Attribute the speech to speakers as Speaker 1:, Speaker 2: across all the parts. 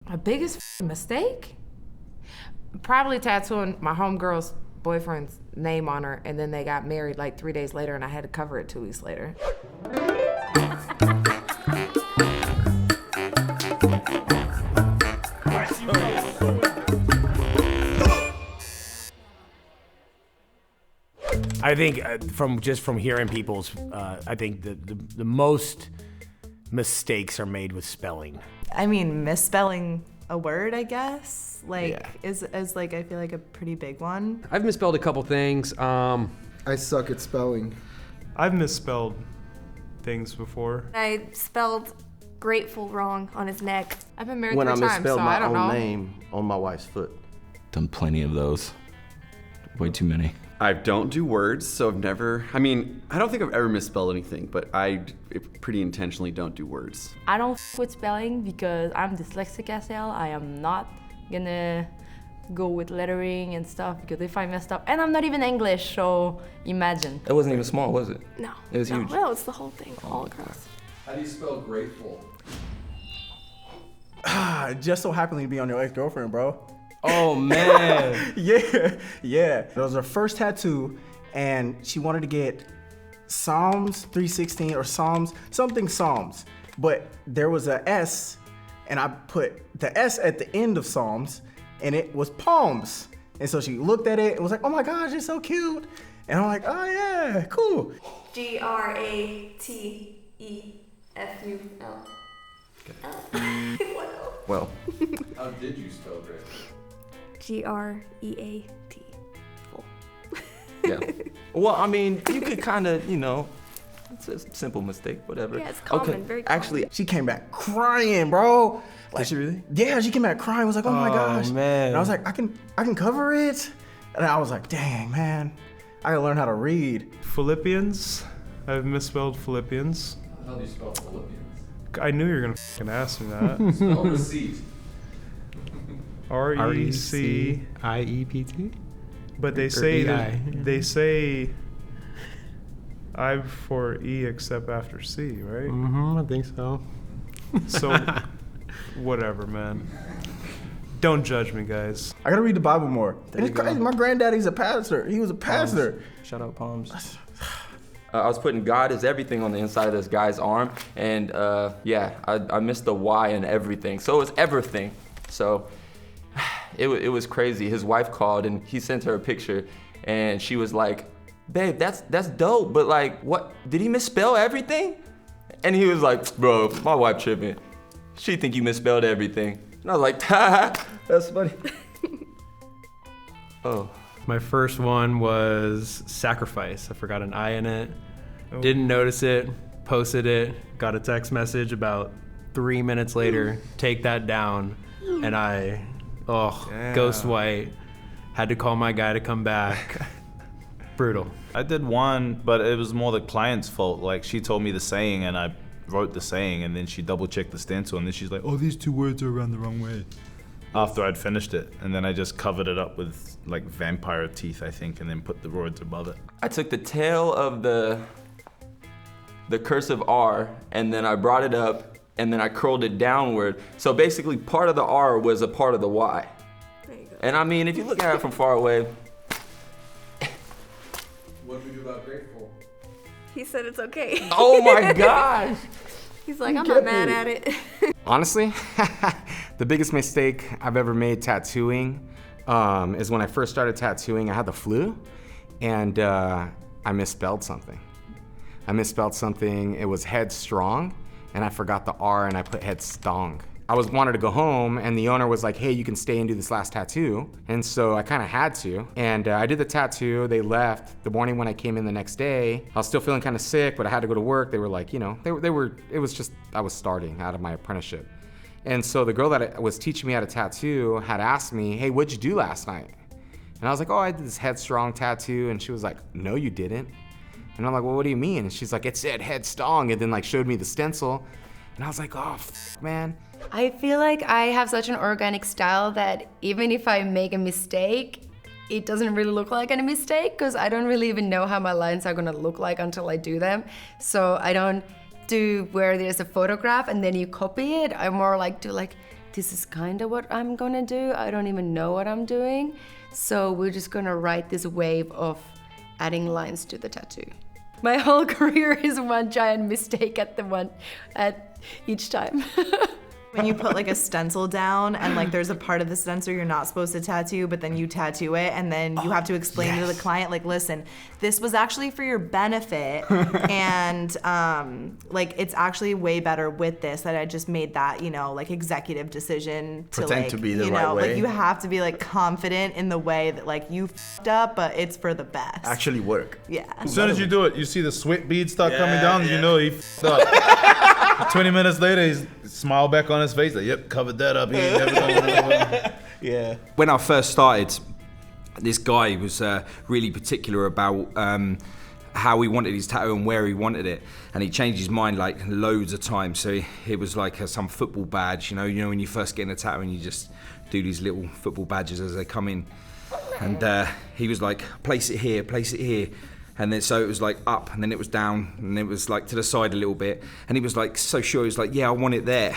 Speaker 1: My biggest mistake? Probably tattooing my homegirl's boyfriend's name on her, and then they got married like 3 days later, and I had to cover it 2 weeks later.
Speaker 2: I think from hearing people's, I think the most mistakes are made with spelling.
Speaker 3: I mean, misspelling a word, I guess, like is like I feel like a pretty big one.
Speaker 4: I've misspelled a couple things.
Speaker 5: I suck at spelling.
Speaker 6: I've misspelled things before.
Speaker 7: I spelled grateful wrong on his neck.
Speaker 1: I've been married
Speaker 8: When
Speaker 1: 3
Speaker 8: I
Speaker 1: times,
Speaker 8: misspelled
Speaker 1: so
Speaker 8: my
Speaker 1: I don't
Speaker 8: own
Speaker 1: know.
Speaker 8: name on my wife's foot.
Speaker 9: Done plenty of those. Way too many.
Speaker 10: I don't do words, so I've never, I mean, I don't think I've ever misspelled anything, but I pretty intentionally don't do words.
Speaker 11: I don't f with spelling because I'm dyslexic as hell. I am not gonna go with lettering and stuff because if I messed up, and I'm not even English, so imagine.
Speaker 9: It wasn't even small, was it?
Speaker 7: No.
Speaker 9: It was huge.
Speaker 7: No, it's the whole thing, all across.
Speaker 5: How do you spell grateful?
Speaker 12: Just so happened to be on your ex-girlfriend, bro.
Speaker 9: Oh man.
Speaker 12: yeah. It was her first tattoo, and she wanted to get Psalms 316 or Psalms, but there was a S, and I put the S at the end of Psalms, and it was palms. And so she looked at it and was like, oh my gosh, it's so cute. And I'm like, oh yeah, cool.
Speaker 7: Grateful.
Speaker 8: Well.
Speaker 5: How did you spell grateful?
Speaker 7: Great.
Speaker 9: Yeah. Well, I mean, you could kind of, it's a simple mistake, whatever.
Speaker 7: Yeah, it's common, very common.
Speaker 12: Actually, she came back crying, bro. Like,
Speaker 9: did she really?
Speaker 12: Yeah, she came back crying. Was like, oh my gosh.
Speaker 9: Man.
Speaker 12: And I was like, I can cover it. And I was like, dang, man, I gotta learn how to read.
Speaker 6: Philippians. I've misspelled Philippians.
Speaker 5: How do you spell Philippians?
Speaker 6: I knew you were gonna fucking ask me that.
Speaker 5: Spell receipt.
Speaker 6: R-E-C-I-E-P-T? But they say I before E except after C, right?
Speaker 4: I think so.
Speaker 6: So, whatever, man. Don't judge me, guys.
Speaker 12: I gotta read the Bible more. And it's crazy. My granddaddy's a pastor. He was a pastor.
Speaker 9: Shout out Palms. I was putting God is everything on the inside of this guy's arm, and I missed the Y and everything. So it was everything. So it was crazy. His wife called and he sent her a picture, and she was like, "Babe, that's dope, but like, what? Did he misspell everything?" And he was like, "Bro, my wife tripping. She think you misspelled everything." And I was like, "Ha, that's funny." Oh.
Speaker 4: My first one was sacrifice. I forgot an I in it. Didn't notice it, posted it, got a text message about 3 minutes later, take that down. And ghost white, had to call my guy to come back. Brutal.
Speaker 13: I did one, but it was more the client's fault. Like, she told me the saying and I wrote the saying, and then she double checked the stencil, and then she's like, oh, these 2 words are around the wrong way. After I'd finished it, and then I just covered it up with like vampire teeth, I think, and then put the words above it.
Speaker 9: I took the tail of the cursive R, and then I brought it up, and then I curled it downward. So basically part of the R was a part of the Y.
Speaker 7: There you go.
Speaker 9: And I mean, if you look at it from far away.
Speaker 5: What do we do about grateful?
Speaker 7: He said it's okay.
Speaker 9: Oh my gosh.
Speaker 7: He's like, I'm not mad at it.
Speaker 2: Honestly, the biggest mistake I've ever made tattooing is when I first started tattooing. I had the flu, and I misspelled something. It was headstrong, and I forgot the R, and I put headstong. I wanted to go home, and the owner was like, hey, you can stay and do this last tattoo. And so I kind of had to. And I did the tattoo, they left. The morning when I came in the next day, I was still feeling kind of sick, but I had to go to work. They were like, it was just, I was starting out of my apprenticeship. And so the girl that was teaching me how to tattoo had asked me, hey, what'd you do last night? And I was like, oh, I did this headstrong tattoo. And she was like, no, you didn't. And I'm like, well, what do you mean? And she's like, it said headstrong, and then like showed me the stencil. And I was like, oh, man.
Speaker 11: I feel like I have such an organic style that even if I make a mistake, it doesn't really look like a mistake because I don't really even know how my lines are gonna look like until I do them. So I don't do where there's a photograph and then you copy it. I more like do like, this is kind of what I'm gonna do. I don't even know what I'm doing. So we're just gonna write this wave of adding lines to the tattoo. My whole career is one giant mistake at each time.
Speaker 3: When you put like a stencil down and like there's a part of the stencil you're not supposed to tattoo, but then you tattoo it and then you have to explain to the client, like, listen, this was actually for your benefit and like it's actually way better with this, that I just made that, you know, like executive decision to
Speaker 10: Pretend
Speaker 3: like,
Speaker 10: to be the
Speaker 3: you
Speaker 10: right
Speaker 3: know,
Speaker 10: way.
Speaker 3: like you have to be like confident in the way that like you f***ed up, but it's for the best.
Speaker 10: Actually work.
Speaker 3: Yeah.
Speaker 13: As soon as you do it, you see the sweat beads start coming down, you know he f***ed up. 20 minutes later, he's smile back on his face, like, yep, covered that up. He ain't never gonna
Speaker 12: Yeah.
Speaker 8: When I first started, this guy was really particular about how he wanted his tattoo and where he wanted it, and he changed his mind like loads of times. So it was like some football badge, you know when you first get in a tattoo and you just do these little football badges as they come in, and he was like, place it here, and then so it was like up, and then it was down, and it was like to the side a little bit, and he was like so sure, he was like, yeah, I want it there.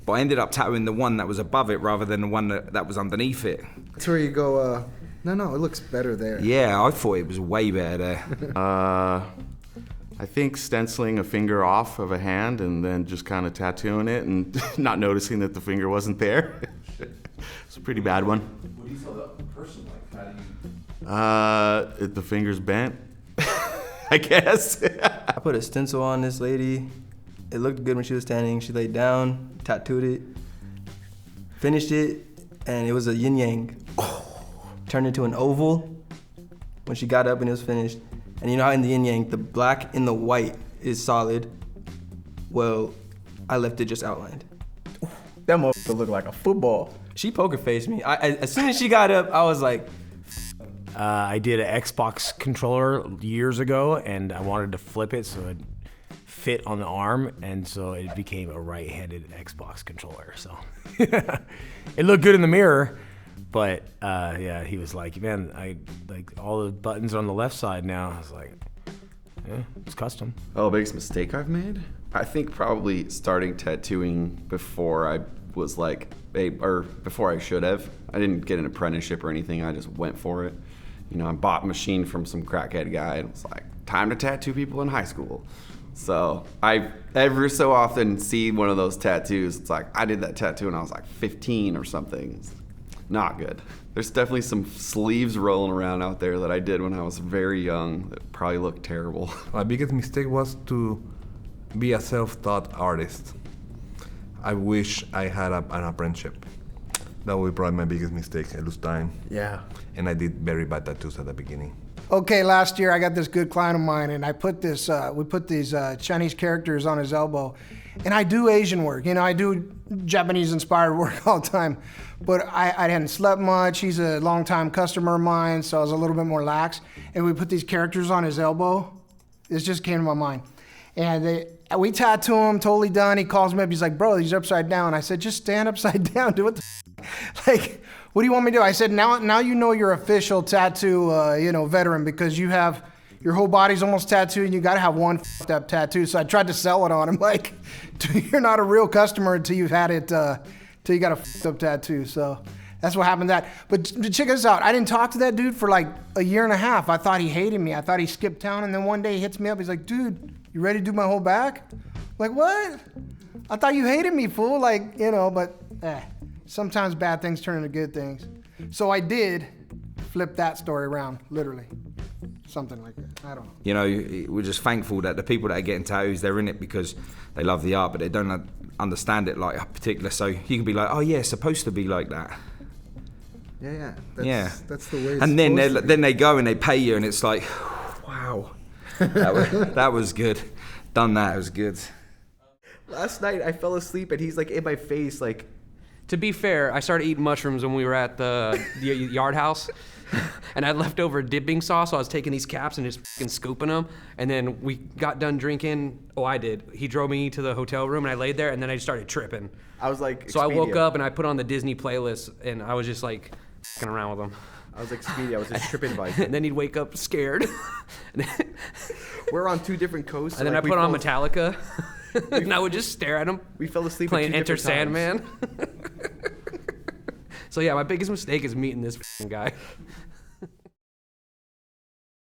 Speaker 8: But I ended up tattooing the one that was above it rather than the one that was underneath it.
Speaker 14: That's where you go, no, it looks better there.
Speaker 8: Yeah, I thought it was way better there.
Speaker 10: I think stenciling a finger off of a hand and then just kind of tattooing it and not noticing that the finger wasn't there. It's a pretty bad one.
Speaker 5: What do you tell the person? Like, how do you?
Speaker 10: The finger's bent, I guess.
Speaker 15: I put a stencil on this lady. It looked good when she was standing. She laid down, tattooed it, finished it, and it was a yin-yang. Turned into an oval when she got up and it was finished. And you know how in the yin-yang, the black and the white is solid? Well, I left it just outlined.
Speaker 12: That motherfucker looked like a football.
Speaker 15: She poker faced me. As soon as she got up, I was like,
Speaker 16: I did an Xbox controller years ago, and I wanted to flip it so it fit on the arm, and so it became a right-handed Xbox controller. So it looked good in the mirror, but yeah, he was like, man, I like all the buttons on the left side now. I was like, yeah, it's custom.
Speaker 10: Oh, biggest mistake I've made? I think probably starting tattooing before I was like, or before I should have. I didn't get an apprenticeship or anything. I just went for it. You know, I bought a machine from some crackhead guy and was like, time to tattoo people in high school. So I ever so often see one of those tattoos. It's like, I did that tattoo when I was like 15 or something. It's not good. There's definitely some sleeves rolling around out there that I did when I was very young that probably look terrible.
Speaker 17: My biggest mistake was to be a self-taught artist. I wish I had an apprenticeship. That would be probably my biggest mistake. I lose time.
Speaker 12: Yeah.
Speaker 17: And I did very bad tattoos at the beginning.
Speaker 12: Okay, last year I got this good client of mine, and I put this, we put these Chinese characters on his elbow. And I do Asian work, you know, I do Japanese-inspired work all the time. But I hadn't slept much. He's a longtime customer of mine, so I was a little bit more lax. And we put these characters on his elbow. This just came to my mind. And we tattoo him, totally done. He calls me up, he's like, bro, these are upside down. I said, just stand upside down, do what the like, what do you want me to do? I said, now you know you're official tattoo, veteran, because you have, your whole body's almost tattooed and you gotta have one f***ed up tattoo. So I tried to sell it on him, like, dude, you're not a real customer until you've had it, till you got a f***ed up tattoo. So that's what happened to that. But check this out, I didn't talk to that dude for like a year and a half. I thought he hated me. I thought he skipped town, and then one day he hits me up, he's like, dude, you ready to do my whole back? Like, what? I thought you hated me, fool. Like, but sometimes bad things turn into good things. So I did flip that story around, literally. Something like that. I don't know.
Speaker 8: You know, we're just thankful that the people that are getting tattoos, they're in it because they love the art, but they don't understand it like a particular. So you can be like, oh yeah, it's supposed to be like that.
Speaker 14: Yeah. That's the way it's
Speaker 8: and then
Speaker 14: supposed to be.
Speaker 8: they go and they pay you, and it's like, wow, that was good. Done that, it was good.
Speaker 18: Last night I fell asleep and he's like in my face, like.
Speaker 19: To be fair, I started eating mushrooms when we were at the yard house, and I left over dipping sauce, so I was taking these caps and just fucking scooping them, and then we got done drinking. Oh, I did. He drove me to the hotel room, and I laid there, and then I just started tripping.
Speaker 18: I was like,
Speaker 19: so I woke up and I put on the Disney playlist, and I was just like fucking around with him.
Speaker 18: I was like, Speedy, I was just tripping by
Speaker 19: And then he'd wake up scared.
Speaker 18: We're on two different coasts.
Speaker 19: And then I put on Metallica, and I would just stare at him.
Speaker 18: We fell asleep
Speaker 19: playing
Speaker 18: at two
Speaker 19: Enter
Speaker 18: different times.
Speaker 19: Sandman. So yeah, my biggest mistake is meeting this guy.